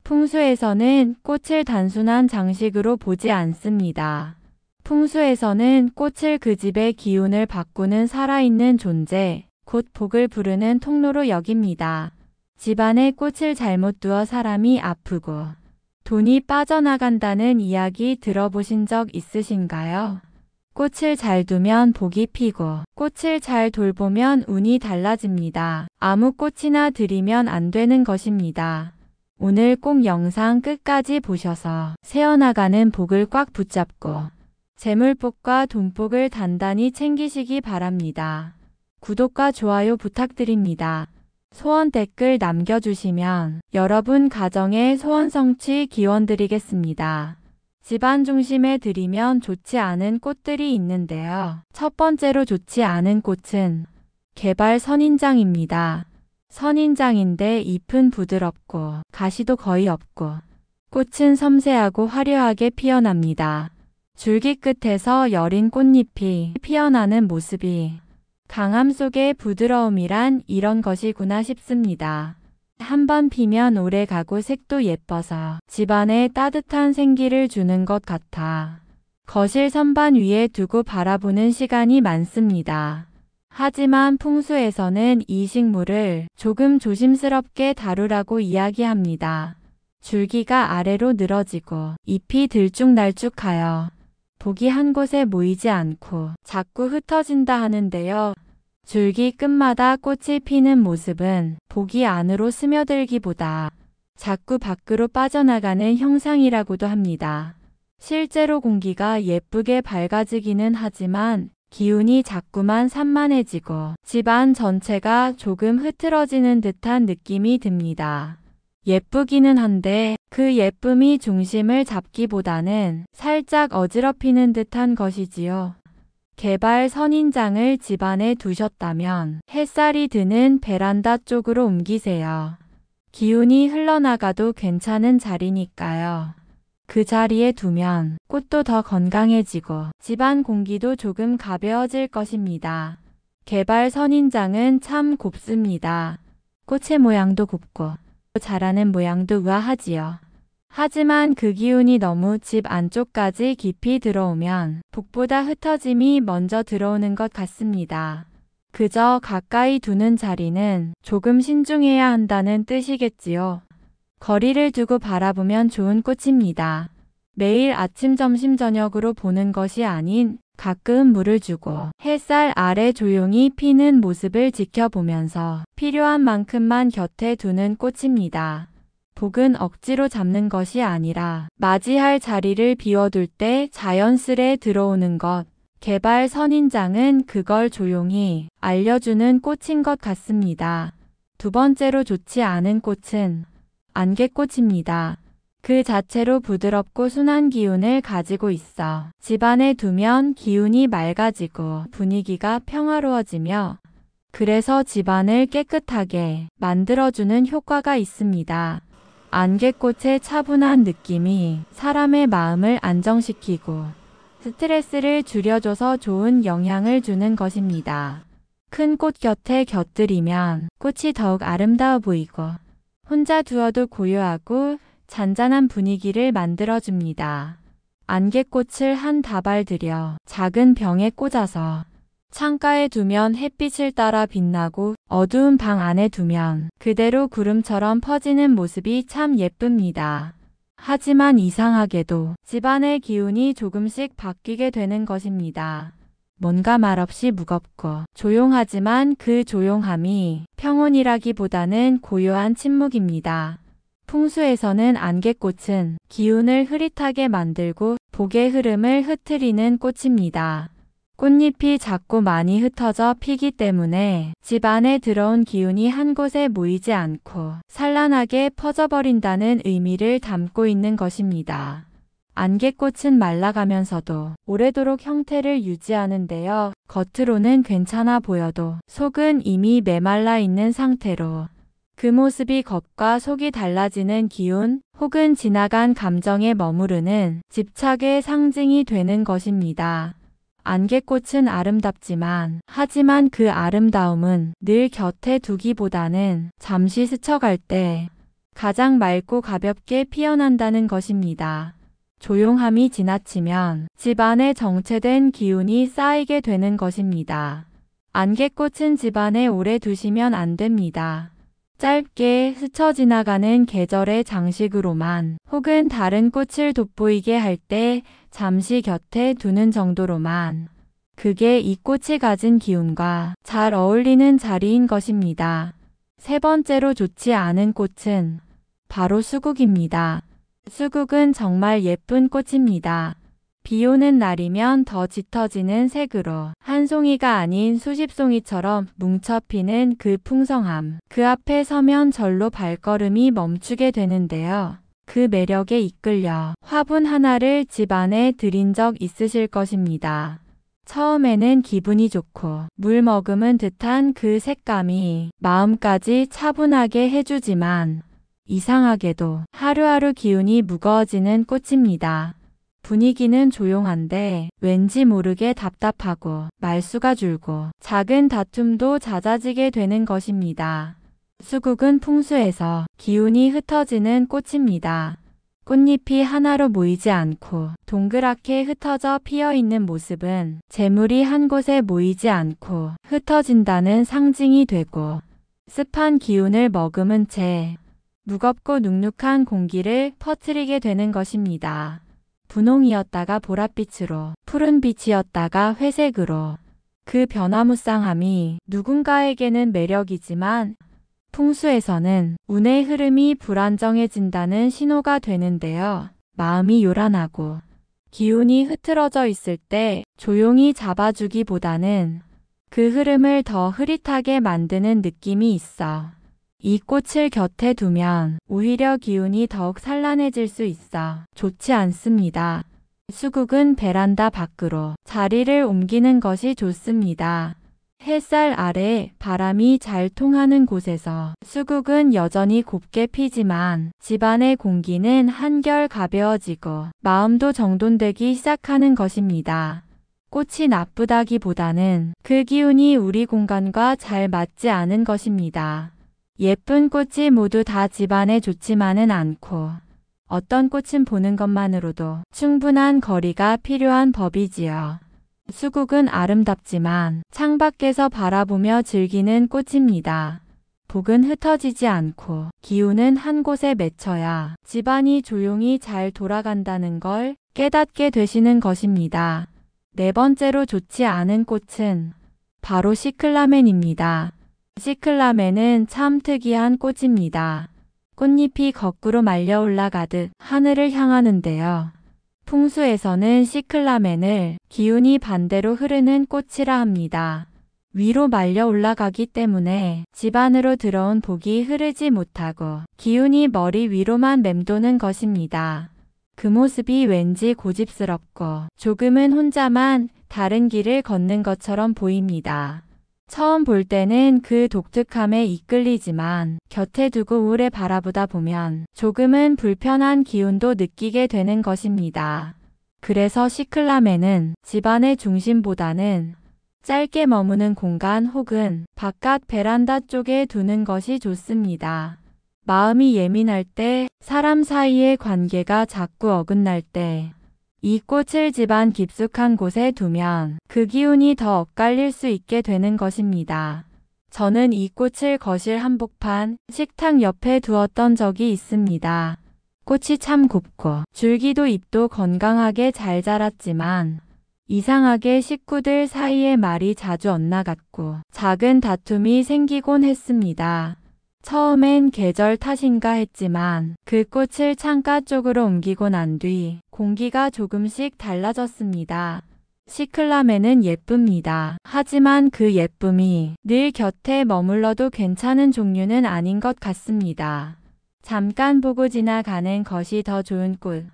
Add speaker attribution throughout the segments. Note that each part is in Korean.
Speaker 1: 풍수에서는 꽃을 단순한 장식으로 보지 않습니다. 풍수에서는 꽃을 그 집의 기운을 바꾸는 살아있는 존재, 곧 복을 부르는 통로로 여깁니다. 집안에 꽃을 잘못 두어 사람이 아프고 돈이 빠져나간다는 이야기 들어보신 적 있으신가요? 꽃을 잘 두면 복이 피고 꽃을 잘 돌보면 운이 달라집니다. 아무 꽃이나 들이면 안 되는 것입니다. 오늘 꼭 영상 끝까지 보셔서 새어나가는 복을 꽉 붙잡고 재물복과 돈복을 단단히 챙기시기 바랍니다. 구독과 좋아요 부탁드립니다. 소원 댓글 남겨주시면 여러분 가정의 소원 성취 기원드리겠습니다. 집안 중심에 들이면 좋지 않은 꽃들이 있는데요. 첫 번째로 좋지 않은 꽃은 개발 선인장입니다. 선인장인데 잎은 부드럽고 가시도 거의 없고 꽃은 섬세하고 화려하게 피어납니다. 줄기 끝에서 여린 꽃잎이 피어나는 모습이 강함 속의 부드러움이란 이런 것이구나 싶습니다. 한번 피면 오래 가고 색도 예뻐서 집안에 따뜻한 생기를 주는 것 같아 거실 선반 위에 두고 바라보는 시간이 많습니다. 하지만 풍수에서는 이 식물을 조금 조심스럽게 다루라고 이야기합니다. 줄기가 아래로 늘어지고 잎이 들쭉날쭉하여 복이 한 곳에 모이지 않고 자꾸 흩어진다 하는데요. 줄기 끝마다 꽃이 피는 모습은 복이 안으로 스며들기보다 자꾸 밖으로 빠져나가는 형상이라고도 합니다. 실제로 공기가 예쁘게 밝아지기는 하지만 기운이 자꾸만 산만해지고 집안 전체가 조금 흐트러지는 듯한 느낌이 듭니다. 예쁘기는 한데 그 예쁨이 중심을 잡기보다는 살짝 어지럽히는 듯한 것이지요. 개발 선인장을 집안에 두셨다면 햇살이 드는 베란다 쪽으로 옮기세요. 기운이 흘러나가도 괜찮은 자리니까요. 그 자리에 두면 꽃도 더 건강해지고 집안 공기도 조금 가벼워질 것입니다. 개발 선인장은 참 곱습니다. 꽃의 모양도 곱고 자라는 모양도 우아하지요. 하지만 그 기운이 너무 집 안쪽까지 깊이 들어오면 복보다 흩어짐이 먼저 들어오는 것 같습니다. 그저 가까이 두는 자리는 조금 신중해야 한다는 뜻이겠지요. 거리를 두고 바라보면 좋은 꽃입니다. 매일 아침, 점심, 저녁으로 보는 것이 아닌 가끔 물을 주고 햇살 아래 조용히 피는 모습을 지켜보면서 필요한 만큼만 곁에 두는 꽃입니다. 복은 억지로 잡는 것이 아니라 맞이할 자리를 비워둘 때 자연스레 들어오는 것. 개발 선인장은 그걸 조용히 알려주는 꽃인 것 같습니다. 두 번째로 좋지 않은 꽃은 안개꽃입니다. 그 자체로 부드럽고 순한 기운을 가지고 있어 집안에 두면 기운이 맑아지고 분위기가 평화로워지며 그래서 집안을 깨끗하게 만들어주는 효과가 있습니다. 안개꽃의 차분한 느낌이 사람의 마음을 안정시키고 스트레스를 줄여줘서 좋은 영향을 주는 것입니다. 큰 꽃 곁에 곁들이면 꽃이 더욱 아름다워 보이고 혼자 두어도 고요하고 잔잔한 분위기를 만들어줍니다. 안개꽃을 한 다발 들여 작은 병에 꽂아서 창가에 두면 햇빛을 따라 빛나고 어두운 방 안에 두면 그대로 구름처럼 퍼지는 모습이 참 예쁩니다. 하지만 이상하게도 집안의 기운이 조금씩 바뀌게 되는 것입니다. 뭔가 말없이 무겁고 조용하지만 그 조용함이 평온이라기보다는 고요한 침묵입니다. 풍수에서는 안개꽃은 기운을 흐릿하게 만들고 복의 흐름을 흐트리는 꽃입니다. 꽃잎이 작고 많이 흩어져 피기 때문에 집 안에 들어온 기운이 한 곳에 모이지 않고 산란하게 퍼져버린다는 의미를 담고 있는 것입니다. 안개꽃은 말라가면서도 오래도록 형태를 유지하는데요. 겉으로는 괜찮아 보여도 속은 이미 메말라 있는 상태로 그 모습이 겉과 속이 달라지는 기운 혹은 지나간 감정에 머무르는 집착의 상징이 되는 것입니다. 안개꽃은 아름답지만 하지만 그 아름다움은 늘 곁에 두기보다는 잠시 스쳐갈 때 가장 맑고 가볍게 피어난다는 것입니다. 조용함이 지나치면 집안에 정체된 기운이 쌓이게 되는 것입니다. 안개꽃은 집안에 오래 두시면 안 됩니다. 짧게 스쳐 지나가는 계절의 장식으로만 혹은 다른 꽃을 돋보이게 할 때 잠시 곁에 두는 정도로만 그게 이 꽃이 가진 기운과 잘 어울리는 자리인 것입니다. 세 번째로 좋지 않은 꽃은 바로 수국입니다. 수국은 정말 예쁜 꽃입니다. 비 오는 날이면 더 짙어지는 색으로 한 송이가 아닌 수십 송이처럼 뭉쳐 피는 그 풍성함. 그 앞에 서면 절로 발걸음이 멈추게 되는데요. 그 매력에 이끌려 화분 하나를 집 안에 들인 적 있으실 것입니다. 처음에는 기분이 좋고 물 머금은 듯한 그 색감이 마음까지 차분하게 해주지만 이상하게도 하루하루 기운이 무거워지는 꽃입니다. 분위기는 조용한데 왠지 모르게 답답하고 말수가 줄고 작은 다툼도 잦아지게 되는 것입니다. 수국은 풍수에서 기운이 흩어지는 꽃입니다. 꽃잎이 하나로 모이지 않고 동그랗게 흩어져 피어있는 모습은 재물이 한 곳에 모이지 않고 흩어진다는 상징이 되고 습한 기운을 머금은 채 무겁고 눅눅한 공기를 퍼뜨리게 되는 것입니다. 분홍이었다가 보랏빛으로, 푸른빛이었다가 회색으로 그 변화무쌍함이 누군가에게는 매력이지만 풍수에서는 운의 흐름이 불안정해진다는 신호가 되는데요. 마음이 요란하고 기운이 흐트러져 있을 때 조용히 잡아주기보다는 그 흐름을 더 흐릿하게 만드는 느낌이 있어 이 꽃을 곁에 두면 오히려 기운이 더욱 산란해질 수 있어 좋지 않습니다. 수국은 베란다 밖으로 자리를 옮기는 것이 좋습니다. 햇살 아래 바람이 잘 통하는 곳에서 수국은 여전히 곱게 피지만 집안의 공기는 한결 가벼워지고 마음도 정돈되기 시작하는 것입니다. 꽃이 나쁘다기보다는 그 기운이 우리 공간과 잘 맞지 않은 것입니다. 예쁜 꽃이 모두 다 집안에 좋지만은 않고 어떤 꽃은 보는 것만으로도 충분한 거리가 필요한 법이지요. 수국은 아름답지만 창밖에서 바라보며 즐기는 꽃입니다. 복은 흩어지지 않고 기운은 한 곳에 맺혀야 집안이 조용히 잘 돌아간다는 걸 깨닫게 되시는 것입니다. 네 번째로 좋지 않은 꽃은 바로 시클라멘입니다. 시클라멘은 참 특이한 꽃입니다. 꽃잎이 거꾸로 말려 올라가듯 하늘을 향하는데요. 풍수에서는 시클라멘을 기운이 반대로 흐르는 꽃이라 합니다. 위로 말려 올라가기 때문에 집 안으로 들어온 복이 흐르지 못하고 기운이 머리 위로만 맴도는 것입니다. 그 모습이 왠지 고집스럽고 조금은 혼자만 다른 길을 걷는 것처럼 보입니다. 처음 볼 때는 그 독특함에 이끌리지만 곁에 두고 오래 바라보다 보면 조금은 불편한 기운도 느끼게 되는 것입니다. 그래서 시클라멘은 집안의 중심보다는 짧게 머무는 공간 혹은 바깥 베란다 쪽에 두는 것이 좋습니다. 마음이 예민할 때, 사람 사이의 관계가 자꾸 어긋날 때, 이 꽃을 집안 깊숙한 곳에 두면 그 기운이 더 엇갈릴 수 있게 되는 것입니다. 저는 이 꽃을 거실 한복판, 식탁 옆에 두었던 적이 있습니다. 꽃이 참 곱고 줄기도 잎도 건강하게 잘 자랐지만 이상하게 식구들 사이에 말이 자주 엇나갔고 작은 다툼이 생기곤 했습니다. 처음엔 계절 탓인가 했지만 그 꽃을 창가 쪽으로 옮기고 난 뒤 공기가 조금씩 달라졌습니다. 시클라멘은 예쁩니다. 하지만 그 예쁨이 늘 곁에 머물러도 괜찮은 종류는 아닌 것 같습니다. 잠깐 보고 지나가는 것이 더 좋은 꽃.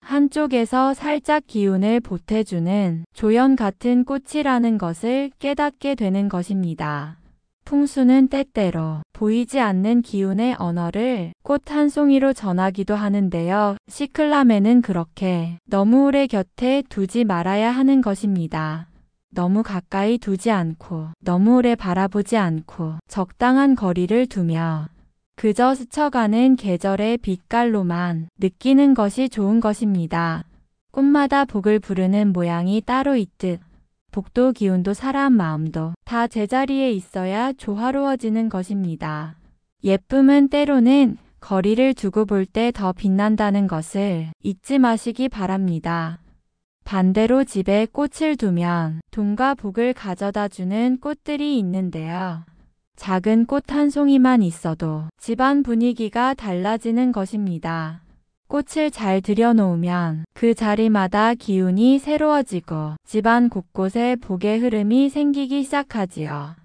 Speaker 1: 한쪽에서 살짝 기운을 보태주는 조연 같은 꽃이라는 것을 깨닫게 되는 것입니다. 풍수는 때때로 보이지 않는 기운의 언어를 꽃 한 송이로 전하기도 하는데요. 시클라멘은 그렇게 너무 오래 곁에 두지 말아야 하는 것입니다. 너무 가까이 두지 않고 너무 오래 바라보지 않고 적당한 거리를 두며 그저 스쳐가는 계절의 빛깔로만 느끼는 것이 좋은 것입니다. 꽃마다 복을 부르는 모양이 따로 있듯 복도 기운도 사람 마음도 다 제자리에 있어야 조화로워지는 것입니다. 예쁨은 때로는 거리를 두고 볼 때 더 빛난다는 것을 잊지 마시기 바랍니다. 반대로 집에 꽃을 두면 돈과 복을 가져다 주는 꽃들이 있는데요. 작은 꽃 한 송이만 있어도 집안 분위기가 달라지는 것입니다. 꽃을 잘 들여놓으면 그 자리마다 기운이 새로워지고 집안 곳곳에 복의 흐름이 생기기 시작하지요.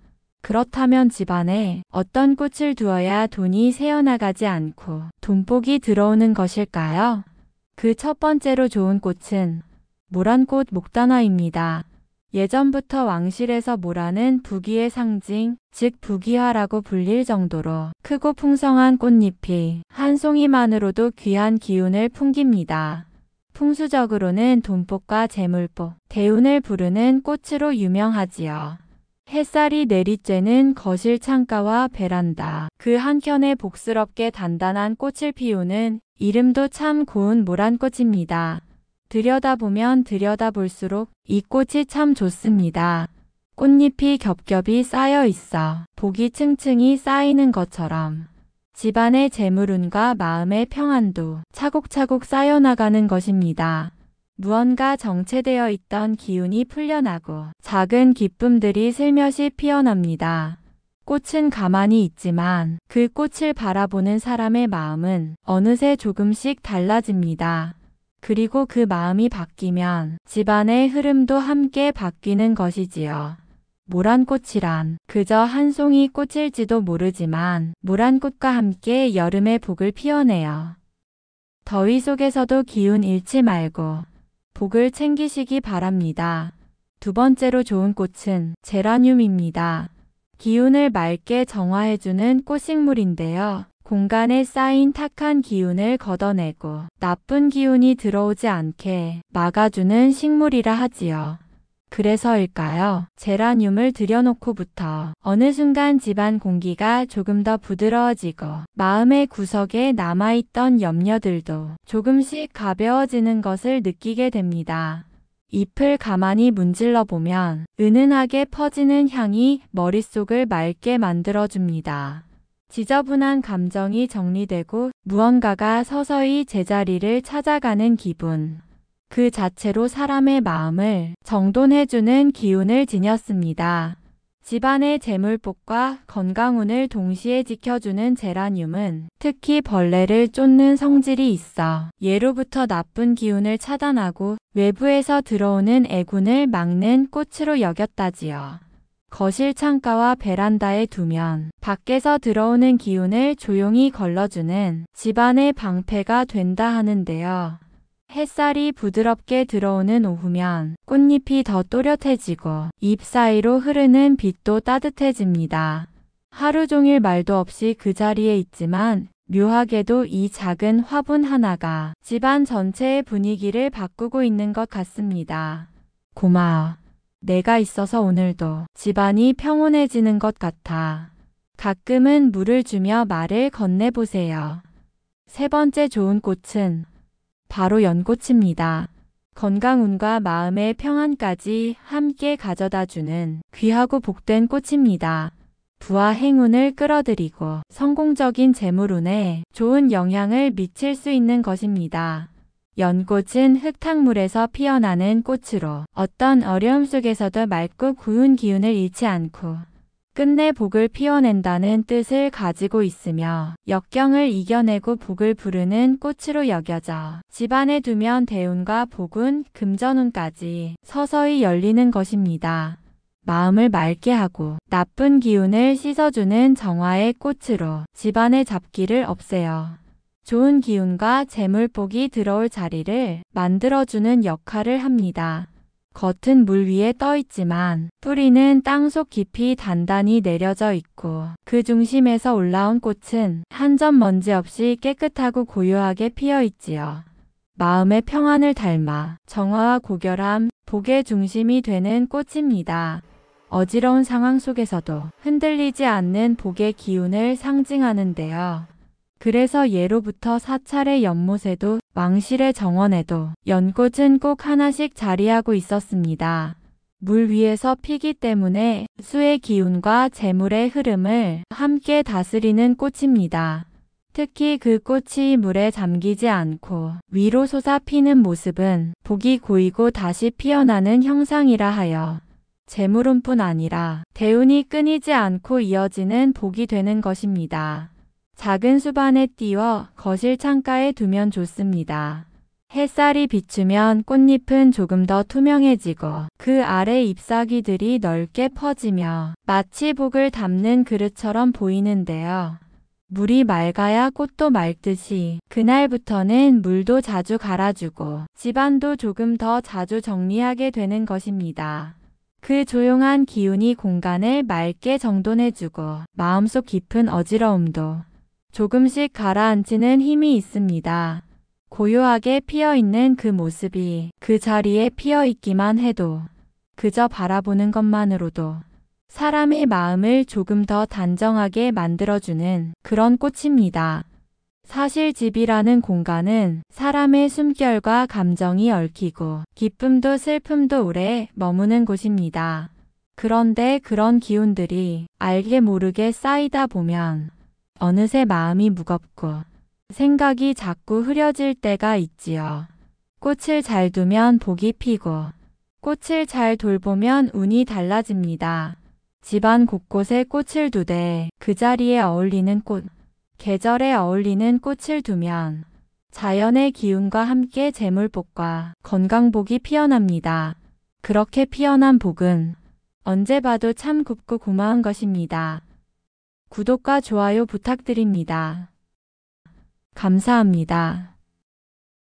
Speaker 1: 그렇다면 집안에 어떤 꽃을 두어야 돈이 새어나가지 않고 돈복이 들어오는 것일까요? 그 첫 번째로 좋은 꽃은 모란꽃 목단화입니다. 예전부터 왕실에서 모란은 부귀의 상징, 즉 부귀화라고 불릴 정도로 크고 풍성한 꽃잎이 한 송이만으로도 귀한 기운을 풍깁니다. 풍수적으로는 돈복과 재물복, 대운을 부르는 꽃으로 유명하지요. 햇살이 내리쬐는 거실 창가와 베란다, 그 한켠에 복스럽게 단단한 꽃을 피우는 이름도 참 고운 모란꽃입니다. 들여다보면 들여다볼수록 이 꽃이 참 좋습니다. 꽃잎이 겹겹이 쌓여 있어 복이 층층이 쌓이는 것처럼 집안의 재물운과 마음의 평안도 차곡차곡 쌓여나가는 것입니다. 무언가 정체되어 있던 기운이 풀려나고 작은 기쁨들이 슬며시 피어납니다. 꽃은 가만히 있지만 그 꽃을 바라보는 사람의 마음은 어느새 조금씩 달라집니다. 그리고 그 마음이 바뀌면 집안의 흐름도 함께 바뀌는 것이지요. 모란꽃이란 그저 한 송이 꽃일지도 모르지만 모란꽃과 함께 여름의 복을 피워내요. 더위 속에서도 기운 잃지 말고 복을 챙기시기 바랍니다. 두 번째로 좋은 꽃은 제라늄입니다. 기운을 맑게 정화해주는 꽃식물인데요. 공간에 쌓인 탁한 기운을 걷어내고 나쁜 기운이 들어오지 않게 막아주는 식물이라 하지요. 그래서일까요? 제라늄을 들여놓고부터 어느 순간 집안 공기가 조금 더 부드러워지고 마음의 구석에 남아있던 염려들도 조금씩 가벼워지는 것을 느끼게 됩니다. 잎을 가만히 문질러 보면 은은하게 퍼지는 향이 머릿속을 맑게 만들어줍니다. 지저분한 감정이 정리되고 무언가가 서서히 제자리를 찾아가는 기분. 그 자체로 사람의 마음을 정돈해주는 기운을 지녔습니다. 집안의 재물복과 건강운을 동시에 지켜주는 제라늄은 특히 벌레를 쫓는 성질이 있어 예로부터 나쁜 기운을 차단하고 외부에서 들어오는 애군을 막는 꽃으로 여겼다지요. 거실 창가와 베란다에 두면 밖에서 들어오는 기운을 조용히 걸러주는 집안의 방패가 된다 하는데요. 햇살이 부드럽게 들어오는 오후면 꽃잎이 더 또렷해지고 잎 사이로 흐르는 빛도 따뜻해집니다. 하루 종일 말도 없이 그 자리에 있지만 묘하게도 이 작은 화분 하나가 집안 전체의 분위기를 바꾸고 있는 것 같습니다. 고마워. 내가 있어서 오늘도 집안이 평온해지는 것 같아. 가끔은 물을 주며 말을 건네보세요. 세 번째 좋은 꽃은 바로 연꽃입니다. 건강운과 마음의 평안까지 함께 가져다주는 귀하고 복된 꽃입니다. 부와 행운을 끌어들이고 성공적인 재물운에 좋은 영향을 미칠 수 있는 것입니다. 연꽃은 흙탕물에서 피어나는 꽃으로 어떤 어려움 속에서도 맑고 고운 기운을 잃지 않고 끝내 복을 피워낸다는 뜻을 가지고 있으며 역경을 이겨내고 복을 부르는 꽃으로 여겨져 집안에 두면 대운과 복운, 금전운까지 서서히 열리는 것입니다. 마음을 맑게 하고 나쁜 기운을 씻어주는 정화의 꽃으로 집안의 잡기를 없애요. 좋은 기운과 재물복이 들어올 자리를 만들어주는 역할을 합니다. 겉은 물 위에 떠 있지만 뿌리는 땅속 깊이 단단히 내려져 있고 그 중심에서 올라온 꽃은 한 점 먼지 없이 깨끗하고 고요하게 피어 있지요. 마음의 평안을 닮아 정화와 고결함, 복의 중심이 되는 꽃입니다. 어지러운 상황 속에서도 흔들리지 않는 복의 기운을 상징하는데요. 그래서 예로부터 사찰의 연못에도 왕실의 정원에도 연꽃은 꼭 하나씩 자리하고 있었습니다. 물 위에서 피기 때문에 수의 기운과 재물의 흐름을 함께 다스리는 꽃입니다. 특히 그 꽃이 물에 잠기지 않고 위로 솟아 피는 모습은 복이 고이고 다시 피어나는 형상이라 하여 재물운뿐 아니라 대운이 끊이지 않고 이어지는 복이 되는 것입니다. 작은 수반에 띄워 거실 창가에 두면 좋습니다. 햇살이 비추면 꽃잎은 조금 더 투명해지고 그 아래 잎사귀들이 넓게 퍼지며 마치 복을 담는 그릇처럼 보이는데요. 물이 맑아야 꽃도 맑듯이 그날부터는 물도 자주 갈아주고 집안도 조금 더 자주 정리하게 되는 것입니다. 그 조용한 기운이 공간을 맑게 정돈해주고 마음속 깊은 어지러움도 조금씩 가라앉히는 힘이 있습니다. 고요하게 피어있는 그 모습이 그 자리에 피어있기만 해도 그저 바라보는 것만으로도 사람의 마음을 조금 더 단정하게 만들어주는 그런 꽃입니다. 사실 집이라는 공간은 사람의 숨결과 감정이 얽히고 기쁨도 슬픔도 오래 머무는 곳입니다. 그런데 그런 기운들이 알게 모르게 쌓이다 보면 어느새 마음이 무겁고 생각이 자꾸 흐려질 때가 있지요. 꽃을 잘 두면 복이 피고 꽃을 잘 돌보면 운이 달라집니다. 집안 곳곳에 꽃을 두되 그 자리에 어울리는 꽃, 계절에 어울리는 꽃을 두면 자연의 기운과 함께 재물복과 건강복이 피어납니다. 그렇게 피어난 복은 언제 봐도 참 곱고 고마운 것입니다. 구독과 좋아요 부탁드립니다. 감사합니다.